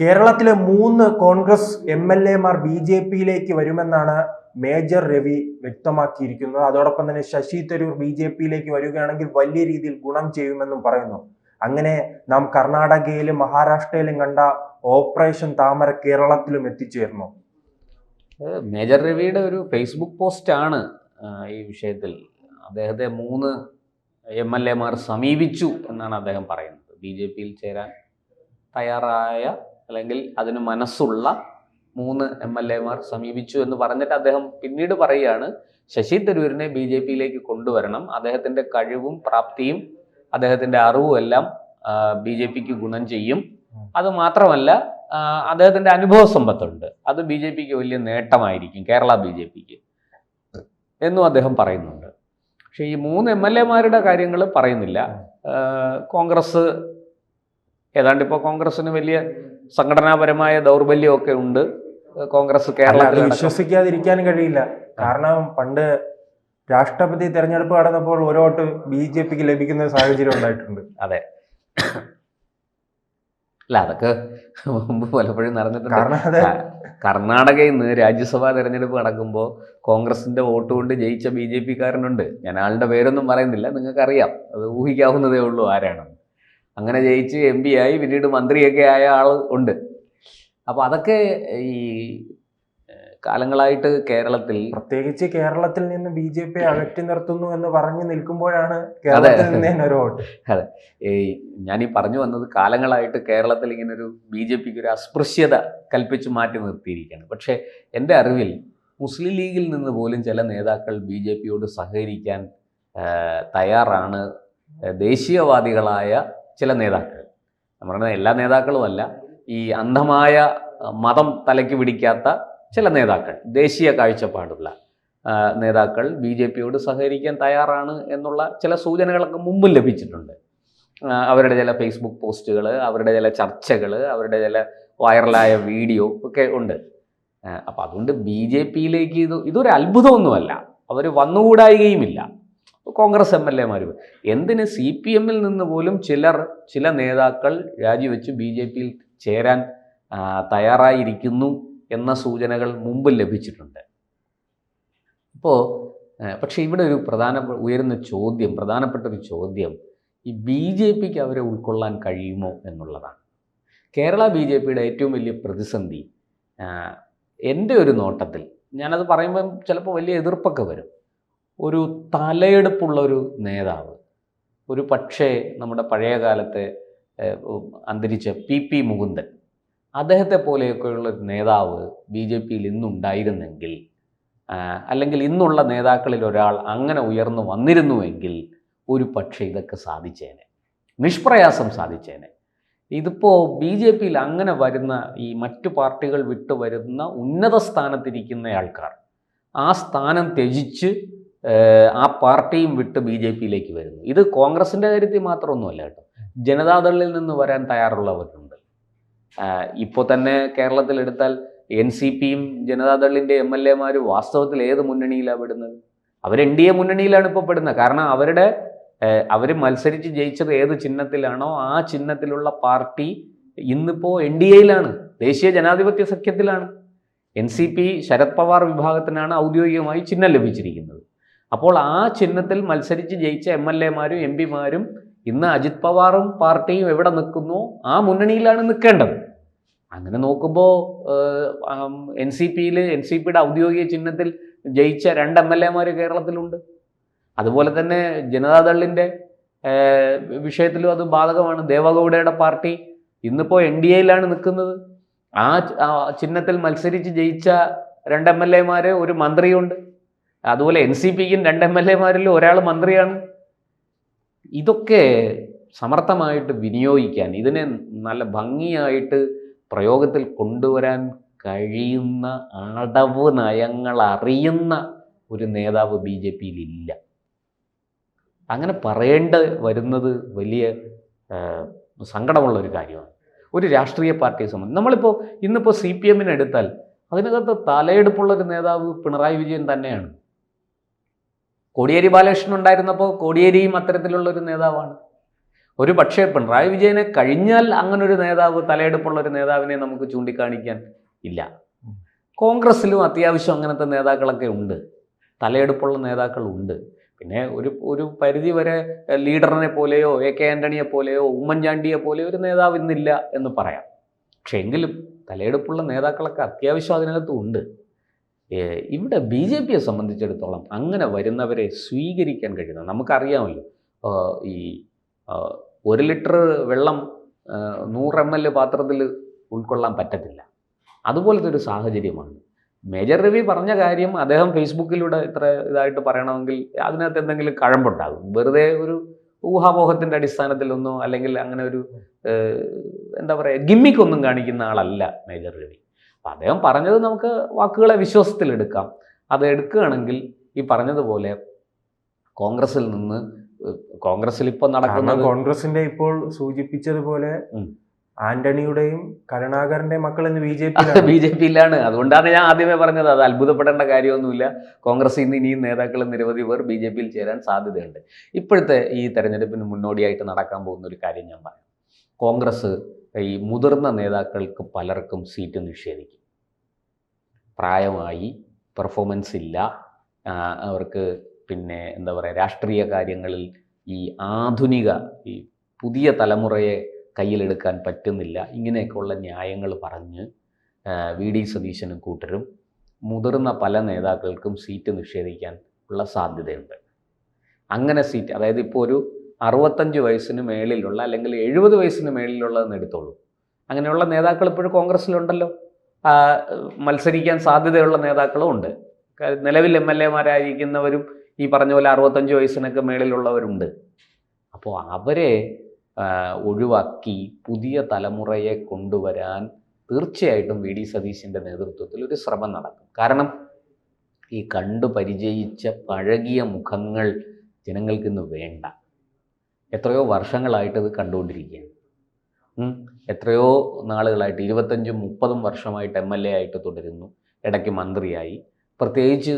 കേരളത്തിലെ 3 കോൺഗ്രസ് എംഎൽഎമാർ ബിജെപിയിലേക്ക് വരുമെന്നാണ് മേജർ രവി വ്യക്തമാക്കിയിരിക്കുന്നത്. അതോടൊപ്പം തന്നെ ശശി തരൂർ ബിജെപിയിലേക്ക് വരികയാണെങ്കിൽ വലിയ രീതിയിൽ ഗുണം ചെയ്യുമെന്നും പറയുന്നു. അങ്ങനെ നാം കർണാടകയിലും മഹാരാഷ്ട്രയിലും കണ്ട ഓപ്പറേഷൻ താമര കേരളത്തിലും എത്തിച്ചേർന്നു. മേജർ രവിയുടെ ഒരു ഫേസ്ബുക്ക് പോസ്റ്റാണ് ഈ വിഷയത്തിൽ. അദ്ദേഹത്തെ 3 എംഎൽഎമാർ സമീപിച്ചു എന്നാണ് അദ്ദേഹം പറയുന്നത്. ബിജെപിയിൽ ചേരാൻ തയ്യാറായ അല്ലെങ്കിൽ അതിന് മനസ്സുള്ള 3 എംഎൽഎമാർ സമീപിച്ചു എന്ന് പറഞ്ഞിട്ട് അദ്ദേഹം പിന്നീട് പറയുകയാണ്, ശശി തരൂരിനെ ബിജെപിയിലേക്ക് കൊണ്ടുവരണം, അദ്ദേഹത്തിൻ്റെ കഴിവും പ്രാപ്തിയും അദ്ദേഹത്തിൻ്റെ അറിവും എല്ലാം ബിജെപിക്ക് ഗുണം ചെയ്യും. അത് മാത്രമല്ല അദ്ദേഹത്തിൻ്റെ അനുഭവ സമ്പത്തുണ്ട്, അത് ബിജെപിക്ക് വലിയ നേട്ടമായിരിക്കും, കേരള ബിജെപിക്ക് എന്നും അദ്ദേഹം പറയുന്നുണ്ട്. പക്ഷേ ഈ 3 എംഎൽഎമാരുടെ കാര്യങ്ങൾ പറയുന്നില്ല. കോൺഗ്രസ് ഏതാണ്ട് ഇപ്പോൾ കോൺഗ്രസിന് വലിയ സംഘടനാപരമായ ദൗർബല്യമൊക്കെ ഉണ്ട്. കോൺഗ്രസ് കേരളത്തിൽ വിശ്വസിക്കാതിരിക്കാനും കഴിയില്ല. കാരണം പണ്ട് രാഷ്ട്രപതി തെരഞ്ഞെടുപ്പ് നടന്നപ്പോൾ ഒരു വോട്ട് ബിജെപിക്ക് ലഭിക്കുന്ന സാഹചര്യം ഉണ്ടായിട്ടുണ്ട്. അതെ, അല്ല അതൊക്കെ മുമ്പ് പലപ്പോഴും നടന്നിട്ടുണ്ട്. കർണാടകയിൽ നിന്ന് രാജ്യസഭാ തെരഞ്ഞെടുപ്പ് നടക്കുമ്പോൾ കോൺഗ്രസിന്റെ വോട്ട് കൊണ്ട് ജയിച്ച ബിജെപിക്കാരനുണ്ട്. ഞാൻ ആളുടെ പേരൊന്നും പറയുന്നില്ല, നിങ്ങൾക്കറിയാം, അത് ഊഹിക്കാവുന്നതേ ഉള്ളൂ ആരാണെന്ന്. അങ്ങനെ ജയിച്ച് MP ആയി പിന്നീട് മന്ത്രിയൊക്കെ ആയ ആൾ ഉണ്ട്. അപ്പോൾ അതൊക്കെ ഈ കാലങ്ങളായിട്ട് കേരളത്തിൽ, പ്രത്യേകിച്ച് കേരളത്തിൽ നിന്ന് ബിജെപി അകറ്റി നിർത്തുന്നു എന്ന് പറഞ്ഞു നിൽക്കുമ്പോഴാണ് കേരളത്തിൽ നിന്ന് ഒരു വോട്ട്. അതെ, ഞാനീ പറഞ്ഞു വന്നത് കാലങ്ങളായിട്ട് കേരളത്തിൽ ഇങ്ങനൊരു ബിജെപിക്ക് ഒരു അസ്പൃശ്യത കൽപ്പിച്ച് മാറ്റി നിർത്തിയിരിക്കുകയാണ്. പക്ഷേ എൻ്റെ അറിവിൽ മുസ്ലിം ലീഗിൽ നിന്ന് പോലും ചില നേതാക്കൾ ബിജെപിയോട് സഹകരിക്കാൻ തയ്യാറാണ്. ദേശീയവാദികളായ ചില നേതാക്കൾ, നമ്മുടെ എല്ലാ നേതാക്കളുമല്ല, ഈ അന്ധമായ മതം തലയ്ക്ക് പിടിക്കാത്ത ചില നേതാക്കൾ, ദേശീയ കാഴ്ചപ്പാടുള്ള നേതാക്കൾ ബിജെപിയോട് സഹകരിക്കാൻ തയ്യാറാണ് എന്നുള്ള ചില സൂചനകളൊക്കെ മുമ്പും ലഭിച്ചിട്ടുണ്ട്. അവരുടെ ചില ഫേസ്ബുക്ക് പോസ്റ്റുകൾ, അവരുടെ ചില ചർച്ചകൾ, അവരുടെ ചില വൈറലായ വീഡിയോ ഒക്കെ ഉണ്ട്. അപ്പം അതുകൊണ്ട് ബിജെപിയിലേക്ക് ഇതൊരു അത്ഭുതമൊന്നുമല്ല, അവർ വന്നുകൂടായികയുമില്ല. കോൺഗ്രസ് MLA-മാർ എന്തിന് CPM-ൽ നിന്ന് പോലും ചില നേതാക്കൾ രാജിവെച്ച് ബിജെപിയിൽ ചേരാൻ തയ്യാറായിരിക്കുന്നു എന്ന സൂചനകൾ മുമ്പ് ലഭിച്ചിട്ടുണ്ട്. പക്ഷേ ഇവിടെ ഒരു പ്രധാനപ്പെട്ട ഒരു ചോദ്യം ഈ ബിജെപിക്ക് അവരെ ഉൾക്കൊള്ളാൻ കഴിയുമോ എന്നുള്ളതാണ്. കേരള ബിജെപിയുടെ ഏറ്റവും വലിയ പ്രതിസന്ധി, എൻ്റെ ഒരു നോട്ടത്തിൽ, ഞാനത് പറയുമ്പം ചിലപ്പോൾ വലിയ എതിർപ്പൊക്കെ വരും, ഒരു തലയെടുപ്പുള്ള ഒരു നേതാവ്, ഒരു പക്ഷേ നമ്മുടെ പഴയ കാലത്തെ അന്തരിച്ച PP മുകുന്ദൻ, അദ്ദേഹത്തെ പോലെയൊക്കെയുള്ളൊരു നേതാവ് ബിജെപിയിൽ ഇന്നുണ്ടായിരുന്നെങ്കിൽ, അല്ലെങ്കിൽ ഇന്നുള്ള നേതാക്കളിൽ ഒരാൾ അങ്ങനെ ഉയർന്നു വന്നിരുന്നുവെങ്കിൽ ഒരു പക്ഷേ ഇതൊക്കെ സാധിച്ചേനെ, നിഷ്പ്രയാസം സാധിച്ചേനെ. ഇതിപ്പോൾ ബിജെപിയിൽ അങ്ങനെ വരുന്ന ഈ മറ്റു പാർട്ടികൾ വിട്ടു വരുന്ന ഉന്നത സ്ഥാനത്തിരിക്കുന്ന ആൾക്കാർ ആ സ്ഥാനം ത്യജിച്ച് ആ പാർട്ടിയും വിട്ട് ബിജെപിയിലേക്ക് വരുന്നു. ഇത് കോൺഗ്രസിൻ്റെ കാര്യത്തിൽ മാത്രമൊന്നുമല്ല കേട്ടോ, ജനതാദളിൽ നിന്ന് വരാൻ തയ്യാറുള്ളവരുണ്ട്. ഇപ്പോൾ തന്നെ കേരളത്തിലെടുത്താൽ NCPയും ജനതാദളിൻ്റെ MLA-മാർ വാസ്തവത്തിൽ ഏത് മുന്നണിയിലാണ് പെടുന്നത്? അവർ NDA മുന്നണിയിലാണ് ഇപ്പോൾ പെടുന്നത്. കാരണം അവർ മത്സരിച്ച് ജയിച്ചത് ഏത് ചിഹ്നത്തിലാണോ ആ ചിഹ്നത്തിലുള്ള പാർട്ടി ഇന്നിപ്പോൾ NDA-യിലാണ്, ദേശീയ ജനാധിപത്യ സഖ്യത്തിലാണ്. NCP ശരത് പവാർ വിഭാഗത്തിനാണ് ഔദ്യോഗികമായി ചിഹ്നം ലഭിച്ചിരിക്കുന്നത്. അപ്പോൾ ആ ചിഹ്നത്തിൽ മത്സരിച്ച് ജയിച്ച MLA-മാരും MP-മാരും ഇന്ന് അജിത് പവാറും പാർട്ടിയും എവിടെ നിൽക്കുന്നോ ആ മുന്നണിയിലാണ് നിൽക്കേണ്ടത്. അങ്ങനെ നോക്കുമ്പോൾ NCPയുടെ ഔദ്യോഗിക ചിഹ്നത്തിൽ ജയിച്ച 2 MLA-മാർ കേരളത്തിലുണ്ട്. അതുപോലെ തന്നെ ജനതാദളിൻ്റെ വിഷയത്തിലും അത് ബാധകമാണ്. ദേവഗൗഡയുടെ പാർട്ടി ഇന്നിപ്പോൾ NDA-യിലാണ് നിൽക്കുന്നത്. ആ ചിഹ്നത്തിൽ മത്സരിച്ച് ജയിച്ച 2 MLA-മാർ, ഒരു മന്ത്രിയുണ്ട്. അതുപോലെ NCPക്കും 2 MLA-മാരിൽ ഒരാൾ മന്ത്രിയാണ്. ഇതൊക്കെ സമർത്ഥമായിട്ട് വിനിയോഗിക്കാൻ, ഇതിനെ നല്ല ഭംഗിയായിട്ട് പ്രയോഗത്തിൽ കൊണ്ടുവരാൻ കഴിയുന്ന അടവ് നയങ്ങൾ അറിയുന്ന ഒരു നേതാവ് ബിജെപിയിലില്ല. അങ്ങനെ പറയേണ്ട വരുന്നത് വലിയ സങ്കടമുള്ളൊരു കാര്യമാണ് ഒരു രാഷ്ട്രീയ പാർട്ടിയെ സംബന്ധിച്ച്. ഇന്നിപ്പോൾ CPM-നെ എടുത്താൽ അതിനകത്ത് തലയെടുപ്പുള്ളൊരു നേതാവ് പിണറായി വിജയൻ തന്നെയാണ്. കോടിയേരി ബാലകൃഷ്ണൻ ഉണ്ടായിരുന്നപ്പോൾ കോടിയേരിയും അത്തരത്തിലുള്ളൊരു നേതാവാണ്. ഒരു പക്ഷേ പിണറായി വിജയനെ കഴിഞ്ഞാൽ അങ്ങനൊരു നേതാവ്, തലയെടുപ്പുള്ള ഒരു നേതാവിനെ നമുക്ക് ചൂണ്ടിക്കാണിക്കാൻ ഇല്ല. കോൺഗ്രസ്സിലും അത്യാവശ്യം അങ്ങനത്തെ നേതാക്കളൊക്കെ ഉണ്ട്, തലയെടുപ്പുള്ള നേതാക്കളുണ്ട്. പിന്നെ ഒരു പരിധി വരെ ലീഡറിനെ പോലെയോ AK ആൻ്റണിയെ പോലെയോ ഉമ്മൻചാണ്ടിയെ പോലെയോ ഒരു നേതാവ് ഇന്നില്ല എന്ന് പറയാം. പക്ഷെ എങ്കിലും തലയെടുപ്പുള്ള നേതാക്കളൊക്കെ അത്യാവശ്യം അതിനകത്തും ഉണ്ട്. ഇവിടെ BJPയെ സംബന്ധിച്ചിടത്തോളം അങ്ങനെ വരുന്നവരെ സ്വീകരിക്കാൻ കഴിയുന്നത് നമുക്കറിയാമല്ലോ. ഈ 1 ലിറ്റർ വെള്ളം 100 ml പാത്രത്തിൽ ഉൾക്കൊള്ളാൻ പറ്റത്തില്ല. അതുപോലത്തെ ഒരു സാഹചര്യമാണ്. മേജർ രവി പറഞ്ഞ കാര്യം അദ്ദേഹം ഫേസ്ബുക്കിലൂടെ ഇത്ര ഇതായിട്ട് പറയണമെങ്കിൽ അതിനകത്ത് എന്തെങ്കിലും കഴമ്പുണ്ടാകും. വെറുതെ ഒരു ഊഹാപോഹത്തിൻ്റെ അടിസ്ഥാനത്തിലൊന്നോ അല്ലെങ്കിൽ അങ്ങനെ ഒരു എന്താ പറയുക ഗിമ്മിക്കൊന്നും കാണിക്കുന്ന ആളല്ല മേജർ രവി. അപ്പം അദ്ദേഹം പറഞ്ഞത് നമുക്ക് വാക്കുകളെ വിശ്വാസത്തിലെടുക്കാം. അത് എടുക്കുകയാണെങ്കിൽ ഈ പറഞ്ഞതുപോലെ കോൺഗ്രസിൽ നിന്ന്, കോൺഗ്രസിൽ ഇപ്പോൾ നടക്കുന്ന കോൺഗ്രസിന്റെ ഇപ്പോൾ സൂചിപ്പിച്ചതുപോലെ ആന്റണിയുടെയും കരുണാകരന്റെയും മക്കൾ ഇന്ന് BJP-യിലാണ്. അതുകൊണ്ടാണ് ഞാൻ ആദ്യമേ പറഞ്ഞത് അത് അത്ഭുതപ്പെടേണ്ട കാര്യമൊന്നുമില്ല. കോൺഗ്രസിൽ നിന്ന് ഇനിയും നേതാക്കൾ നിരവധി പേർ BJP-യിൽ ചേരാൻ സാധ്യതയുണ്ട്. ഇപ്പോഴത്തെ ഈ തെരഞ്ഞെടുപ്പിന് മുന്നോടിയായിട്ട് നടക്കാൻ പോകുന്ന ഒരു കാര്യം ഞാൻ പറയാം. കോൺഗ്രസ് ഈ മുതിർന്ന നേതാക്കൾക്ക് പലർക്കും സീറ്റ് നിഷേധിക്കും. പ്രായമായി, പെർഫോമൻസ് ഇല്ല, അവർക്ക് പിന്നെ എന്താ പറയുക രാഷ്ട്രീയ കാര്യങ്ങളിൽ ഈ ആധുനിക ഈ പുതിയ തലമുറയെ കയ്യിലെടുക്കാൻ പറ്റുന്നില്ല, ഇങ്ങനെയൊക്കെയുള്ള ന്യായങ്ങൾ പറഞ്ഞ് VD സതീശനും കൂട്ടരും മുതിർന്ന പല നേതാക്കൾക്കും സീറ്റ് നിഷേധിക്കാൻ ഉള്ള സാധ്യതയുണ്ട്. അങ്ങനെ സീറ്റ്, അതായത് ഇപ്പോൾ ഒരു 65 വയസ്സിന് മേളിലുള്ള അല്ലെങ്കിൽ 70 വയസ്സിന് മേളിലുള്ളതെന്ന് എടുത്തോളൂ. അങ്ങനെയുള്ള നേതാക്കൾ ഇപ്പോഴും കോൺഗ്രസ്സിലുണ്ടല്ലോ. മത്സരിക്കാൻ സാധ്യതയുള്ള നേതാക്കളും ഉണ്ട്. നിലവിൽ MLA-മാരായിരിക്കുന്നവരും ഈ പറഞ്ഞ പോലെ 65 വയസ്സിനൊക്കെ മേളിലുള്ളവരുണ്ട്. അപ്പോൾ അവരെ ഒഴിവാക്കി പുതിയ തലമുറയെ കൊണ്ടുവരാൻ തീർച്ചയായിട്ടും VD സതീശൻ്റെ നേതൃത്വത്തിൽ ഒരു ശ്രമം നടക്കും. കാരണം ഈ കണ്ടു പരിചയിച്ച പഴകിയ മുഖങ്ങൾ ജനങ്ങൾക്കിന്ന് വേണ്ട. എത്രയോ വർഷങ്ങളായിട്ട് ഇത് കണ്ടുകൊണ്ടിരിക്കുകയാണ്. എത്രയോ നാളുകളായിട്ട് 25-30 വർഷമായിട്ട് MLA ആയിട്ട് തുടരുന്നു, ഇടയ്ക്ക് മന്ത്രിയായി. പ്രത്യേകിച്ച്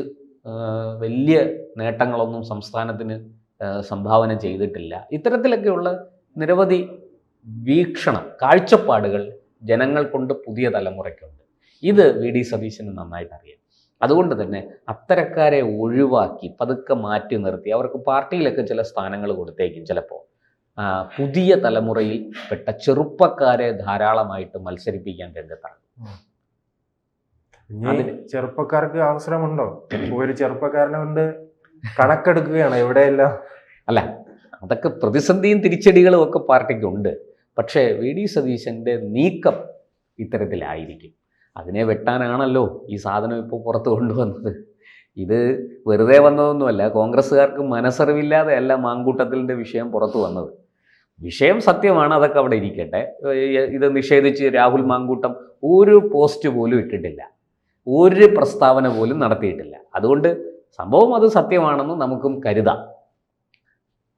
വലിയ നേട്ടങ്ങളൊന്നും സംസ്ഥാനത്തിന് സംഭാവന ചെയ്തിട്ടില്ല. ഇത്തരത്തിലൊക്കെയുള്ള നിരവധി കാഴ്ചപ്പാടുകൾ ജനങ്ങൾ കൊണ്ട് പുതിയ തലമുറയ്ക്കുണ്ട്. ഇത് VD സതീശന് നന്നായിട്ട് അറിയാം. അതുകൊണ്ട് തന്നെ അത്തരക്കാരെ ഒഴിവാക്കി പതുക്കെ മാറ്റി നിർത്തി അവർക്ക് പാർട്ടിയിലൊക്കെ ചില സ്ഥാനങ്ങൾ കൊടുത്തേക്കും. ചിലപ്പോൾ പുതിയ തലമുറയിൽ പെട്ട ചെറുപ്പക്കാരെ ധാരാളമായിട്ട് മത്സരിപ്പിക്കാൻ രംഗത്താണ്. ചെറുപ്പക്കാർക്ക് അവസരമുണ്ടോ? ഒരു ചെറുപ്പക്കാരനെ കൊണ്ട് കണക്കെടുക്കുകയാണ് എവിടെയെല്ലാം. അല്ല, അതൊക്കെ പ്രതിസന്ധിയും തിരിച്ചടികളും ഒക്കെ പാർട്ടിക്കുണ്ട്. പക്ഷേ VD സതീശൻ്റെ നീക്കം ഇത്തരത്തിലായിരിക്കും. അതിനെ വെട്ടാനാണല്ലോ ഈ സാധനം ഇപ്പോൾ പുറത്ത് കൊണ്ടുവന്നത്. ഇത് വെറുതെ വന്നതൊന്നുമല്ല. കോൺഗ്രസ്സുകാർക്ക് മനസ്സറിവില്ലാതെ അല്ല മാങ്കൂട്ടത്തിൻ്റെ വിഷയം പുറത്തു വന്നത്. വിഷയം സത്യമാണ്, അതൊക്കെ അവിടെ ഇരിക്കട്ടെ. ഇത് നിഷേധിച്ച് രാഹുൽ മാങ്കൂട്ടം ഒരു പോസ്റ്റ് പോലും ഇട്ടിട്ടില്ല, ഒരു പ്രസ്താവന പോലും നടത്തിയിട്ടില്ല. അതുകൊണ്ട് സംഭവം അത് സത്യമാണെന്ന് നമുക്കും കരുതാം.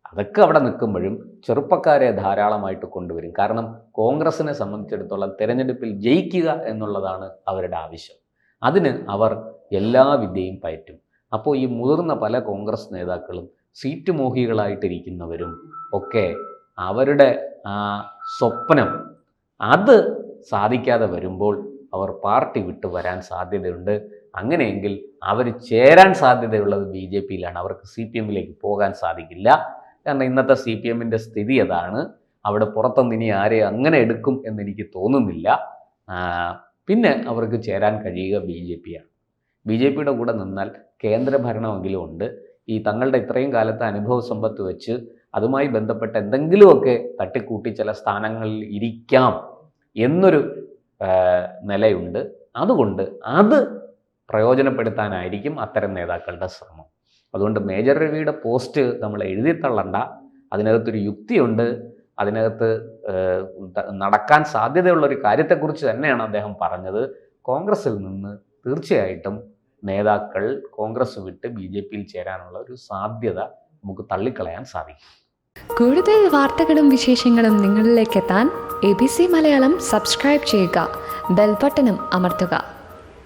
അതൊക്കെ അവിടെ നിൽക്കുമ്പോഴും ചെറുപ്പക്കാരെ ധാരാളമായിട്ട് കൊണ്ടുവരും. കാരണം കോൺഗ്രസിനെ സംബന്ധിച്ചിടത്തോളം തിരഞ്ഞെടുപ്പിൽ ജയിക്കുക എന്നുള്ളതാണ് അവരുടെ ആവശ്യം. അതിന് അവർ എല്ലാ വിദ്യയും പയറ്റും. അപ്പോൾ ഈ മുതിർന്ന പല കോൺഗ്രസ് നേതാക്കളും സീറ്റ് മോഹികളായിട്ടിരിക്കുന്നവരും ഒക്കെ അവരുടെ ആ സ്വപ്നം അത് സാധിക്കാതെ വരുമ്പോൾ അവർ പാർട്ടി വിട്ട് വരാൻ സാധ്യതയുണ്ട്. അങ്ങനെയെങ്കിൽ അവർ ചേരാൻ സാധ്യതയുള്ളത് BJP-യിലാണ്. അവർക്ക് CPM-ലേക്ക് പോകാൻ സാധിക്കില്ല. കാരണം ഇന്നത്തെ CPM-ൻ്റെ സ്ഥിതി അതാണ്. അവിടെ പുറത്തുനിന്ന് ഇനി ആരെ അങ്ങനെ എടുക്കും എന്നെനിക്ക് തോന്നുന്നില്ല. പിന്നെ അവർക്ക് ചേരാൻ കഴിയുക BJP-യാണ്. BJP-യുടെ കൂടെ നിന്നാൽ കേന്ദ്രഭരണമെങ്കിലും ഉണ്ട്. ഈ തങ്ങളുടെ ഇത്രയും കാലത്തെ അനുഭവ സമ്പത്ത് വെച്ച് അതുമായി ബന്ധപ്പെട്ട എന്തെങ്കിലുമൊക്കെ തട്ടിക്കൂട്ടി ചില സ്ഥാനങ്ങളിൽ ഇരിക്കാം എന്നൊരു നിലയുണ്ട്. അതുകൊണ്ട് അത് പ്രയോജനപ്പെടുത്താനായിരിക്കും അത്തരം നേതാക്കളുടെ ശ്രമം. അതുകൊണ്ട് മേജർ രവിയുടെ പോസ്റ്റ് നമ്മൾ എഴുതിത്തള്ളണ്ട. അതിനകത്തൊരു യുക്തിയുണ്ട്. അതിനകത്ത് നടക്കാൻ സാധ്യതയുള്ളൊരു കാര്യത്തെക്കുറിച്ച് തന്നെയാണ് അദ്ദേഹം പറഞ്ഞത്. കോൺഗ്രസിൽ നിന്ന് തീർച്ചയായിട്ടും നേതാക്കൾ കോൺഗ്രസ് വിട്ട് BJP-യിൽ ചേരാനുള്ള ഒരു സാധ്യത നമുക്ക് തള്ളിക്കളയാൻ സാധിക്കും. കൂടുതൽ വാർത്തകളും വിശേഷങ്ങളും നിങ്ങളിലേക്ക് എത്താൻ ABC മലയാളം സബ്സ്ക്രൈബ് ചെയ്യുക, ബെൽ ബട്ടണും അമർത്തുക.